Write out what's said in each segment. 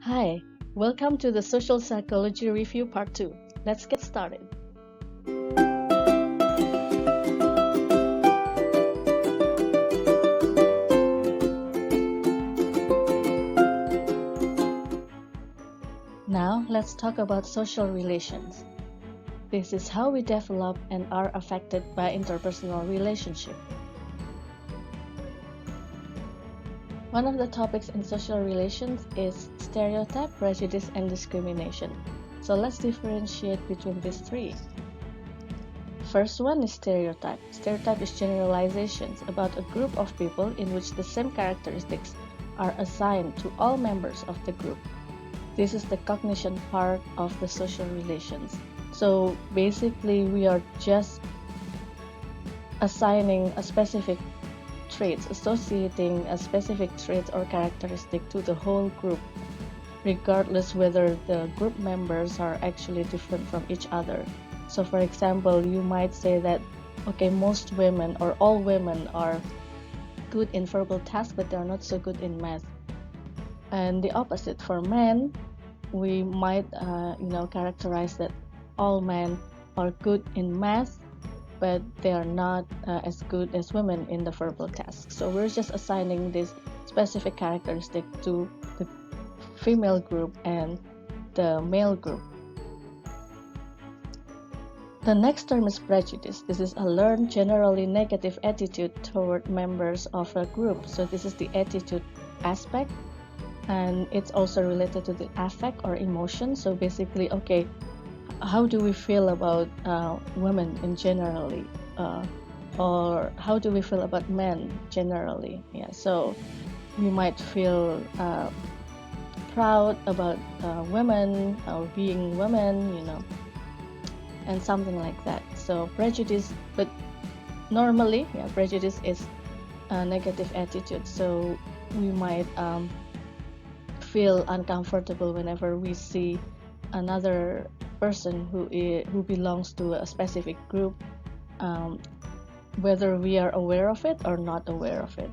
Hi, welcome to the Social Psychology Review Part 2. Let's get started. Now, let's talk about social relations. This is how we develop and are affected by interpersonal relationship. One of the topics in social relations is stereotype, prejudice, and discrimination. So let's differentiate between these three. First one is stereotype. Stereotype is generalizations about a group of people in which the same characteristics are assigned to all members of the group. This is the cognition part of the social relations. So basically, we are just assigning a specific traits, associating a specific trait or characteristic to the whole group, regardless whether the group members are actually different from each other. So for example, you might say that, okay, most women or all women are good in verbal tasks, but they're not so good in math. And the opposite for men, we might characterize that all men are good in math, but they are not as good as women in the verbal tasks. So we're just assigning this specific characteristic to the female group and the male group. The next term is prejudice. This is a learned, generally negative attitude toward members of a group. So this is the attitude aspect, and it's also related to the affect or emotion. So basically, okay, how do we feel about women in generally, or how do we feel about men generally? Yeah, so we might feel proud about women or being women, and something like that. So prejudice, but normally, prejudice is a negative attitude. So we might feel uncomfortable whenever we see another person who belongs to a specific group, whether we are aware of it or not aware of it.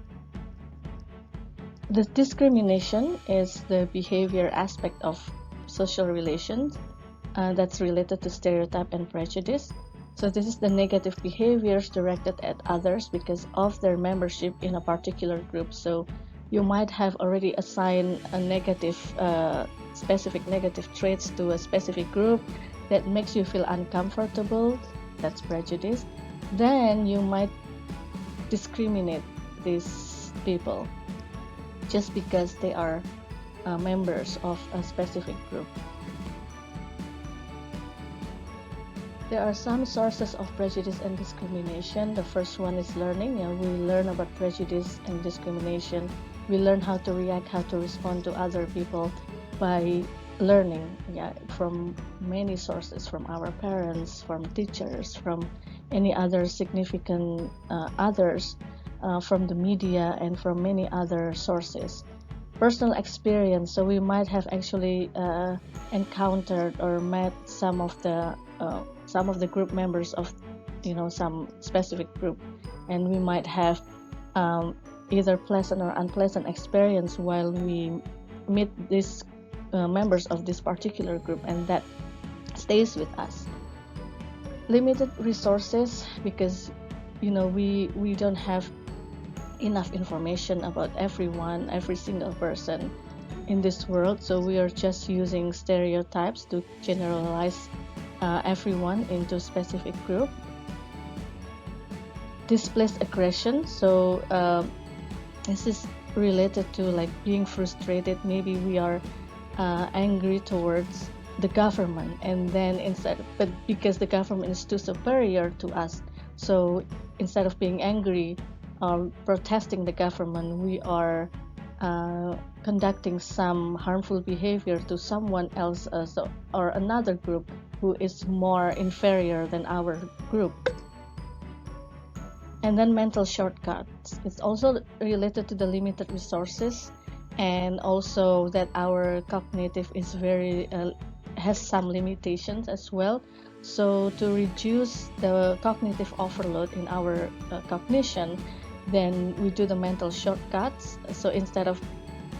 The discrimination is the behavior aspect of social relations that's related to stereotype and prejudice. So this is the negative behaviors directed at others because of their membership in a particular group. So you might have already assigned a negative specific negative traits to a specific group that makes you feel uncomfortable. That's prejudice. Then you might discriminate these people just because they are members of a specific group. There are some sources of prejudice and discrimination. The first one is learning. We learn about prejudice and discrimination. We learn how to react, how to respond to other people by learning from many sources, from our parents, from teachers, from any other significant others, from the media, and from many other sources. Personal experience, so we might have actually encountered or met some of the group members of some specific group, and we might have either pleasant or unpleasant experience while we meet these members of this particular group, and that stays with us. Limited resources, because we don't have enough information about every single person in this world, so we are just using stereotypes to generalize everyone into a specific group. Displaced aggression, so this is related to like being frustrated. Maybe we are angry towards the government, and then but because the government is too superior to us, so instead of being angry or protesting the government, we are conducting some harmful behavior to someone else or another group who is more inferior than our group. And then mental shortcuts. It's also related to the limited resources, and also that our cognitive is has some limitations as well. So to reduce the cognitive overload in our cognition, then we do the mental shortcuts. So instead of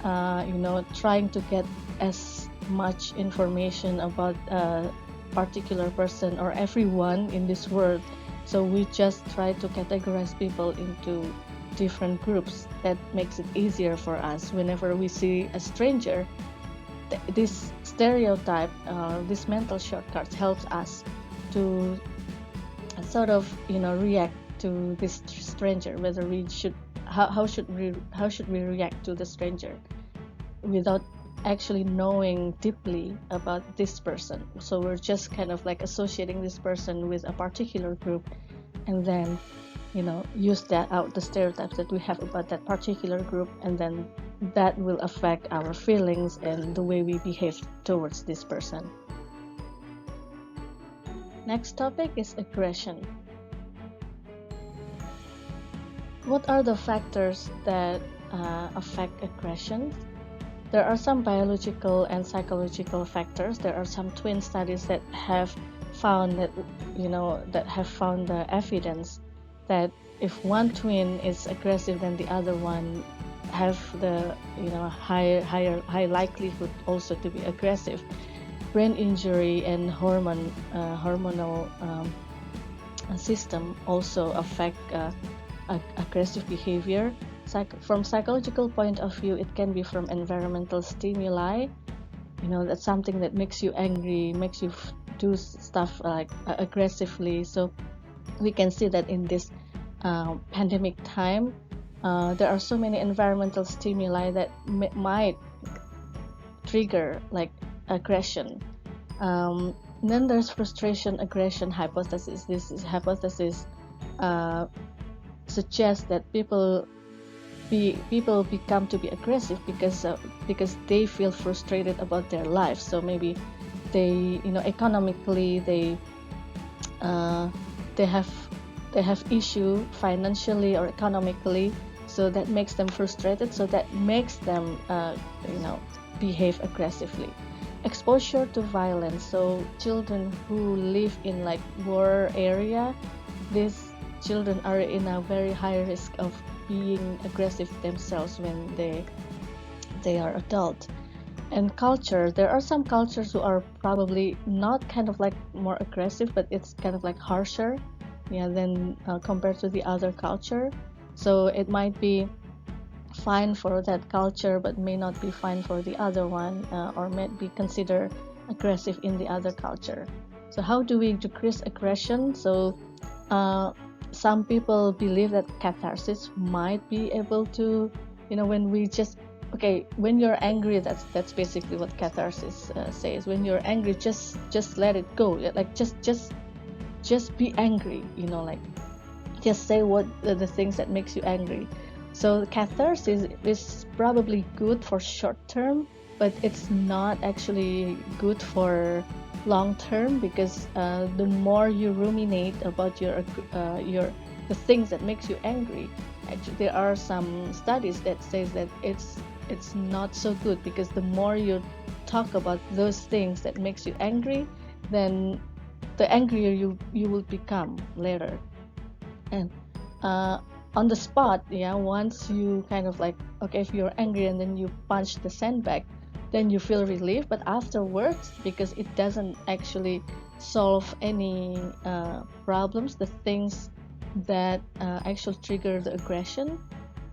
trying to get as much information about a particular person or everyone in this world. So we just try to categorize people into different groups. That makes it easier for us whenever we see a stranger. This stereotype, this mental shortcuts helps us to sort of react to this stranger, whether we should how should we react to the stranger without actually knowing deeply about this person. So we're just kind of like associating this person with a particular group, and then use that out, the stereotypes that we have about that particular group, and then that will affect our feelings and the way we behave towards this person. Next topic is aggression. What are the factors that affect aggression? There are some biological and psychological factors. There are some twin studies that have found that found the evidence that if one twin is aggressive, then the other one have the high likelihood also to be aggressive. Brain injury and hormonal system also affect aggressive behavior. From psychological point of view, it can be from environmental stimuli. That's something that makes you angry, makes you do stuff like aggressively. So we can see that in this pandemic time, there are so many environmental stimuli that might trigger like aggression. Then there's frustration aggression hypothesis. This is hypothesis suggests that people become to be aggressive because they feel frustrated about their life. So maybe they economically they have issue financially or economically, so that makes them frustrated, so that makes them behave aggressively. Exposure to violence, so children who live in like war area, these children are in a very high risk of being aggressive themselves when they are adult. And culture, there are some cultures who are probably not kind of like more aggressive, but it's kind of like harsher than compared to the other culture. So it might be fine for that culture but may not be fine for the other one, or may be considered aggressive in the other culture. So how do we decrease aggression? So some people believe that catharsis might be able to, when we just when you're angry, that's basically what catharsis says. When you're angry, just let it go. Like just be angry, like just say what the things that makes you angry. So catharsis is probably good for short term, but it's not actually good for long term, because the more you ruminate about the things that makes you angry, actually there are some studies that says that it's not so good, because the more you talk about those things that makes you angry, then the angrier you will become later. And on the spot, once you kind of like, if you're angry and then you punch the sandbag, then you feel relief. But afterwards, because it doesn't actually solve any problems, the things that actually trigger the aggression,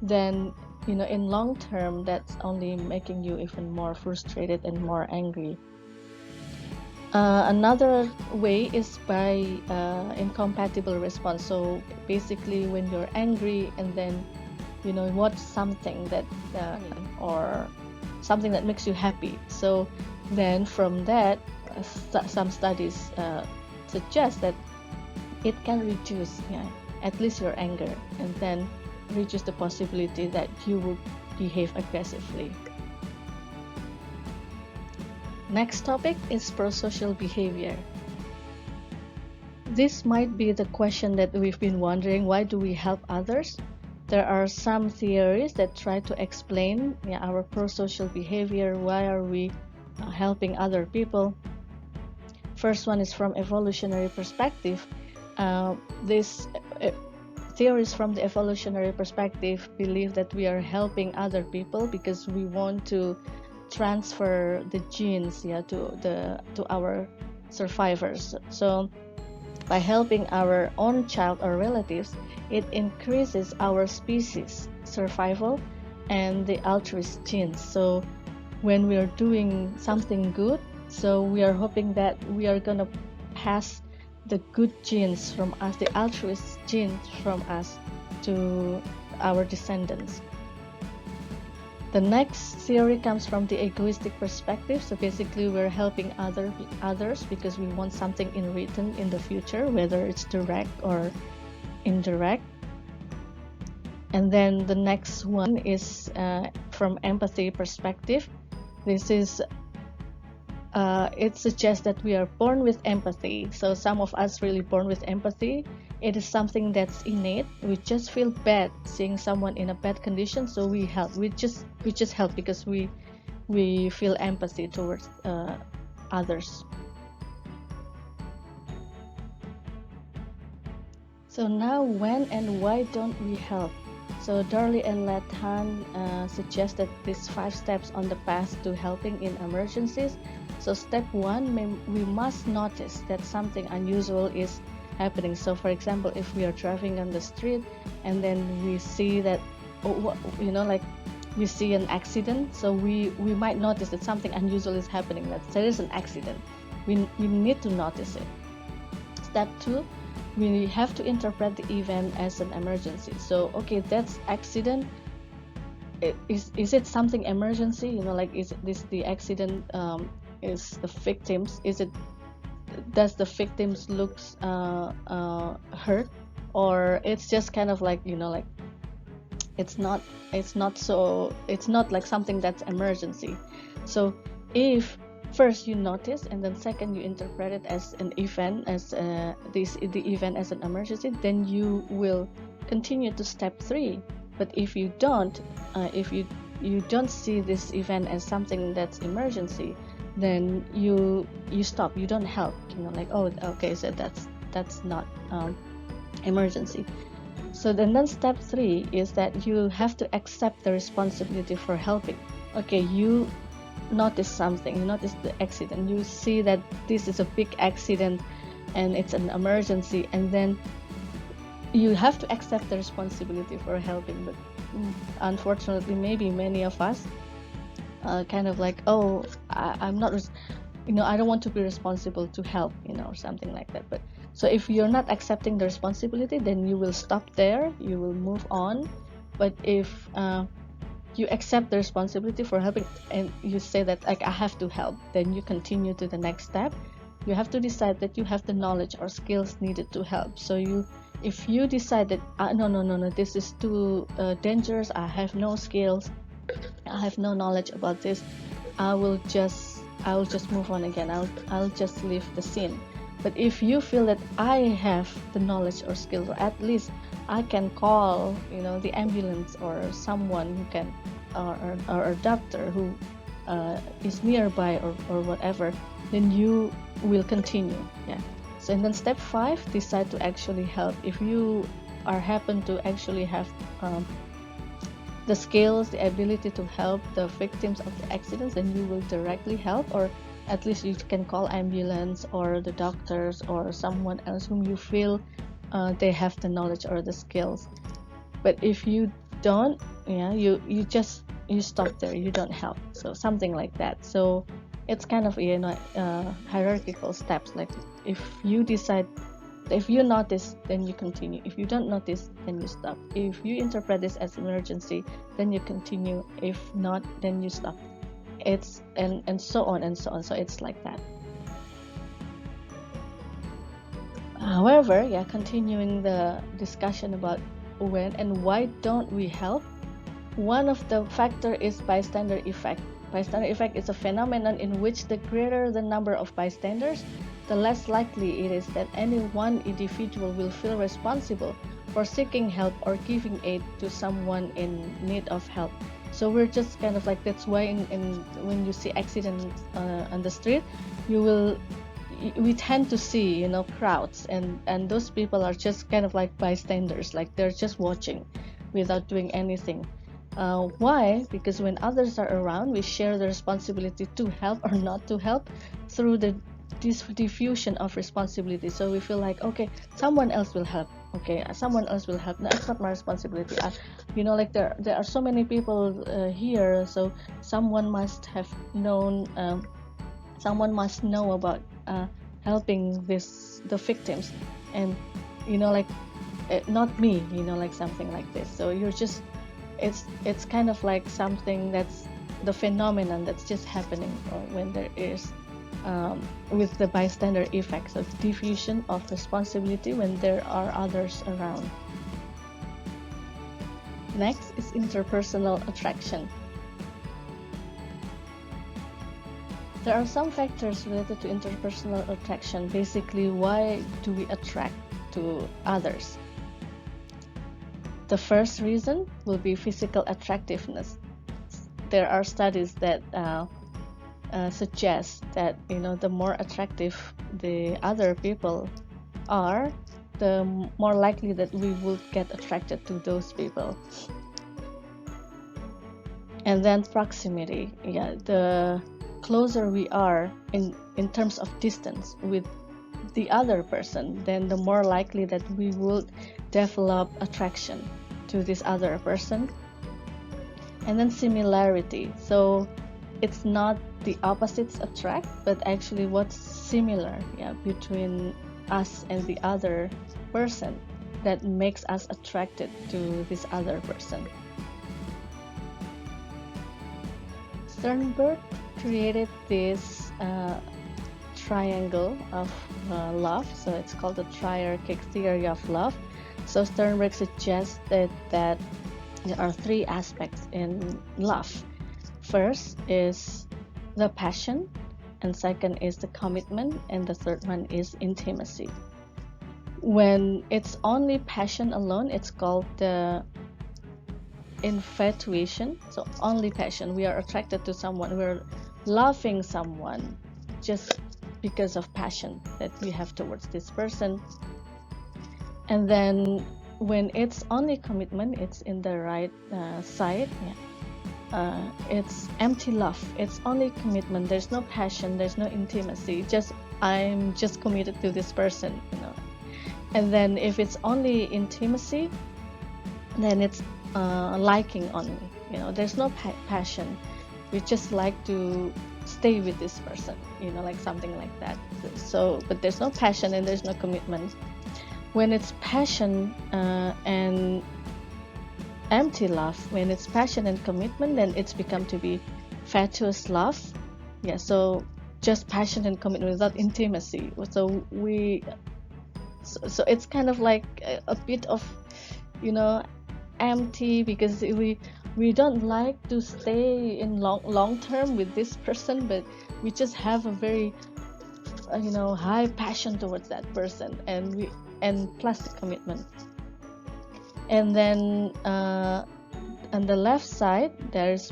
then in long term, that's only making you even more frustrated and more angry. Another way is by incompatible response. So basically, when you're angry and then what's something that or something that makes you happy, so then from that some studies suggest that it can reduce at least your anger, and then reduce the possibility that you will behave aggressively. Next topic is prosocial behavior. This might be the question that we've been wondering: why do we help others? There are some theories that try to explain our prosocial behavior. Why are we helping other people? First one is from evolutionary perspective. This theories from the evolutionary perspective believe that we are helping other people because we want to transfer the genes, to our survivors. So by helping our own child or relatives, it increases our species survival and the altruist genes. So when we are doing something good, so we are hoping that we are gonna pass the good genes from us, the altruist genes from us, to our descendants. The next theory comes from the egoistic perspective. So basically we're helping others because we want something in return in the future, whether it's direct or indirect. And then the next one is from empathy perspective. This is it suggests that we are born with empathy. So some of us really born with empathy. It is something that's innate. We just feel bad seeing someone in a bad condition, so we help. We just help because we feel empathy towards others. So now, when and why don't we help? So Darley and Lathan suggested these 5 steps on the path to helping in emergencies. So step 1, we must notice that something unusual is happening. So for example, if we are driving on the street and then we see that, we see an accident, so we might notice that something unusual is happening, that there is an accident. We need to notice it. Step 2, we have to interpret the event as an emergency. So okay, that's accident. Is it something emergency? Is this the accident? Is the victims? Does the victims looks hurt, or it's just kind of it's not like something that's emergency. So if first you notice and then second you interpret it as an event, as the event as an emergency, then you will continue to step 3. But if you don't, if you don't see this event as something that's emergency, then you stop. You don't help. Oh, okay, so that's not emergency. So then step 3 is that you have to accept the responsibility for helping. Okay, you notice something, you notice the accident, you see that this is a big accident and it's an emergency, and then you have to accept the responsibility for helping. But unfortunately, maybe many of us kind of oh, I'm not I don't want to be responsible to help, or something like that. But so if you're not accepting the responsibility, then you will stop there, you will move on. But if you accept the responsibility for helping and you say that I have to help, then you continue to the next step. You have to decide that you have the knowledge or skills needed to help. So if you decide that no, this is too dangerous, I have no skills, I have no knowledge about this, I will just move on again, I'll just leave the scene. But if you feel that I have the knowledge or skills, or at least I can call the ambulance or someone who can, or a doctor who is nearby, or whatever, then you will continue. So and then step 5, decide to actually help. If you happen to actually have the skills, the ability to help the victims of the accidents, then you will directly help, or at least you can call ambulance or the doctors or someone else whom you feel they have the knowledge or the skills. But if you don't, you stop there, you don't help. So something like that. So it's kind of hierarchical steps. Like if you decide, if you notice, then you continue. If you don't notice, then you stop. If you interpret this as emergency, then you continue. If not, then you stop. It's and so on and so on. So it's like that. However, continuing the discussion about when and why don't we help, one of the factor is bystander effect. Bystander effect is a phenomenon in which the greater the number of bystanders, the less likely it is that any one individual will feel responsible for seeking help or giving aid to someone in need of help. So we're just kind of that's why when you see accidents on the street, you we tend to see, you know, crowds, and those people are just kind of like bystanders, like they're just watching without doing anything. Why? Because when others are around, we share the responsibility to help or not to help through this diffusion of responsibility. So we feel like, okay, someone else will help. Okay, someone else will help. No, it's not my responsibility. You know, like there are so many people here, so someone must have known. Someone must know about helping the victims, and you know, like not me. You know, like something like this. So you're just it's kind of like something that's the phenomenon that's just happening when there is with the bystander effect, so diffusion of responsibility when there are others around. Next is interpersonal attraction. There are some factors related to interpersonal attraction. Basically, why do we attract to others? The first reason will be physical attractiveness. There are studies that suggest that, you know, the more attractive the other people are, the more likely that we would get attracted to those people. And then proximity. Yeah, the closer we are in terms of distance with the other person, then the more likely that we would develop attraction to this other person. And then similarity. So it's not the opposites attract, but actually what's similar, yeah, between us and the other person that makes us attracted to this other person. Sternberg created this triangle of love, so it's called the triarchic theory of love. So Sternberg suggested that there are three aspects in love. First is the passion, and second is the commitment, and the third one is intimacy. When it's only passion alone, it's called the infatuation. So only passion, we are attracted to someone, we're loving someone just because of passion that we have towards this person. And then when it's only commitment, it's in the right side. Yeah. It's empty love. It's only commitment. There's no passion. There's no intimacy. I'm just committed to this person, you know. And then if it's only intimacy, then it's liking only. You know, there's no passion. We just like to stay with this person. You know, like something like that. So, but there's no passion and there's no commitment. When it's passion and empty love, when it's passion and commitment, then it's become to be fatuous love. Yeah, so just passion and commitment without intimacy. So it's kind of like a bit of, you know, empty, because we don't like to stay in long term with this person, but we just have a very you know, high passion towards that person, and plus the commitment. And then on the left side there's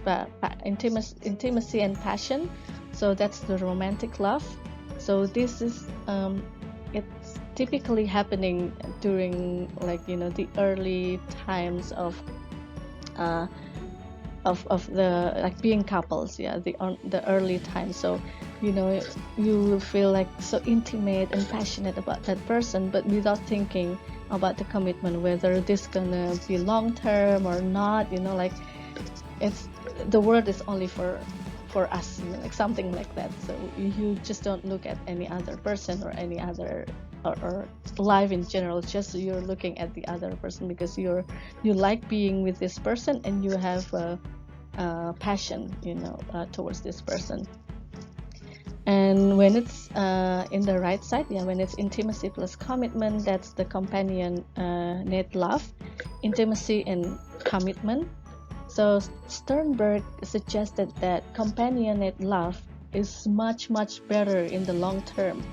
intimacy and passion, so that's the romantic love. So this is it's typically happening during, like, you know, the early times of the, like, being couples. Yeah, the early time. So, you know, you will feel like so intimate and passionate about that person, but without thinking about the commitment, whether this gonna be long term or not. You know, like, it's the world is only for us, you know, like something like that. So you just don't look at any other person or any other or life in general. Just you're looking at the other person because you like being with this person, and you have passion, you know, towards this person. And when it's in the right side, yeah, when it's intimacy plus commitment, that's the companionate love, intimacy and commitment. So Sternberg suggested that companionate love is much better in the long term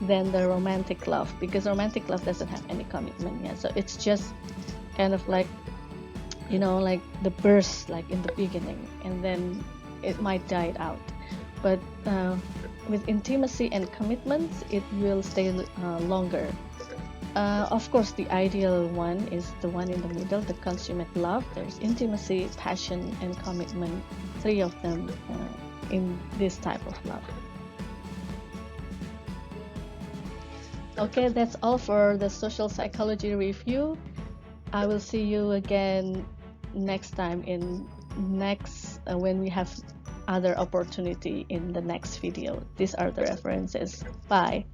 than the romantic love, because romantic love doesn't have any commitment yet. So it's just kind of like, you know, like the burst, like in the beginning, and then it might die out. But with intimacy and commitments, it will stay longer. Of course, the ideal one is the one in the middle, the consummate love. There's intimacy, passion, and commitment, three of them in this type of love. Okay, that's all for the social psychology review. I will see you again next time in next when we have other opportunity in the next video. These are the references. Bye.